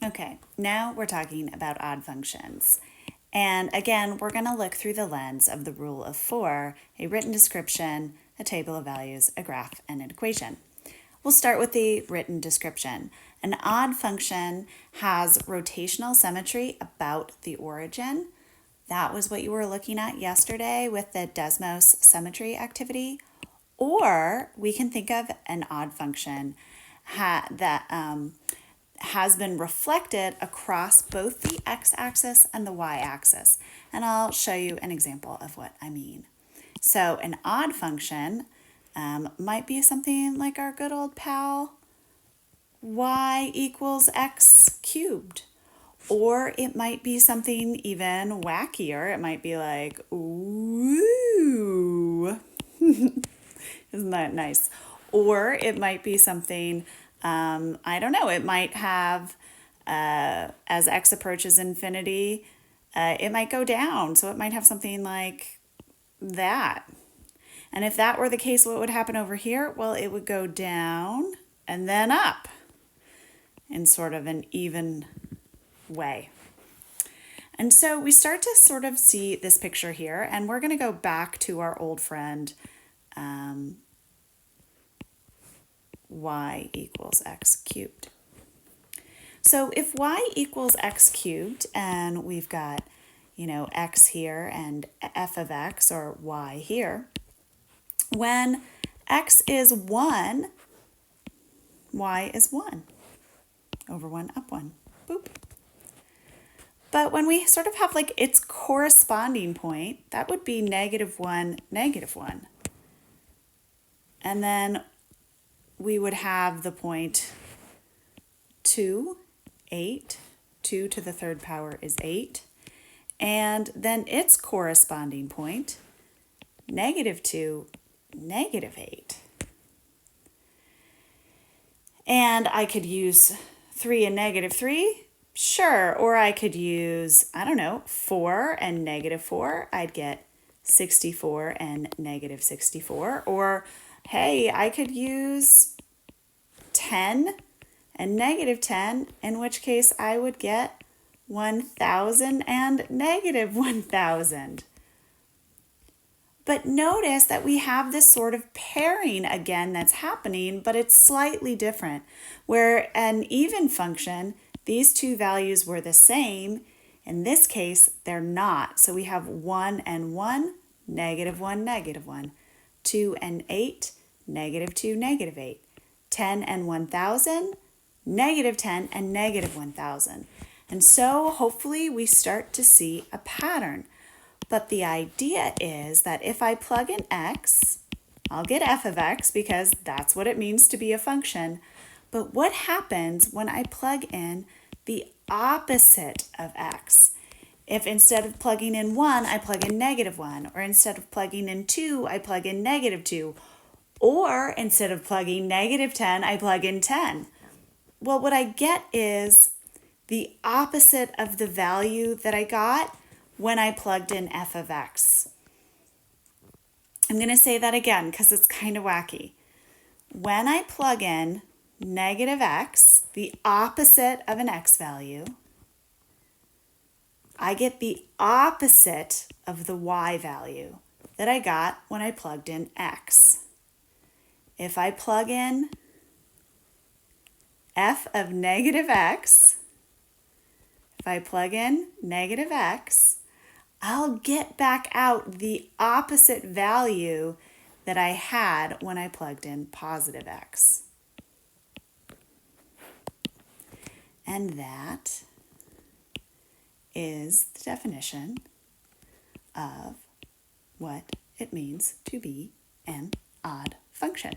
Okay, now we're talking about odd functions. And again, we're going to look through the lens of the rule of 4, a written description, a table of values, a graph, and an equation. We'll start with the written description. An odd function has rotational symmetry about the origin. That was what you were looking at yesterday with the Desmos symmetry activity. Or we can think of an odd function that has been reflected across both the x-axis and the y-axis. And I'll show you an example of what I mean. So an odd function might be something like our good old pal y equals x cubed. Or it might be something even wackier. It might be like, ooh. Isn't that nice? Or it might be something, I don't know, it might have, as x approaches infinity, it might go down. So it might have something like that. And if that were the case, what would happen over here? Well, it would go down and then up in sort of an even way. And so we start to sort of see this picture here, and we're going to go back to our old friend y equals x cubed. So if y equals x cubed, and we've got, x here and f of x, or y here, when x is 1, y is 1. Over 1, up 1. Boop. But when we sort of have like its corresponding point, that would be -1, -1. And then we would have the point 2, 8. 2 to the third power is 8. And then its corresponding point, -2, -8. And I could use 3 and -3. Sure, or I could use, 4 and -4. I'd get 64 and -64. Or, hey, I could use 10 and -10, in which case I would get 1,000 and -1,000. But notice that we have this sort of pairing again that's happening, but it's slightly different. Where an even function, these two values were the same. In this case, they're not. So we have 1 and 1, -1, -1. 2 and 8, -2, -8. 10 and 1,000, -10 and -1,000. And so hopefully we start to see a pattern. But the idea is that if I plug in x, I'll get f of x because that's what it means to be a function. But what happens when I plug in the opposite of x? If instead of plugging in 1, I plug in -1, or instead of plugging in 2, I plug in -2, or instead of plugging -10, I plug in 10. Well, what I get is the opposite of the value that I got when I plugged in f of x. I'm going to say that again because it's kind of wacky. When I plug in -x, the opposite of an x value, I get the opposite of the y value that I got when I plugged in x. If I plug in f of -x, if I plug in -x, I'll get back out the opposite value that I had when I plugged in positive x. And that is the definition of what it means to be an odd function.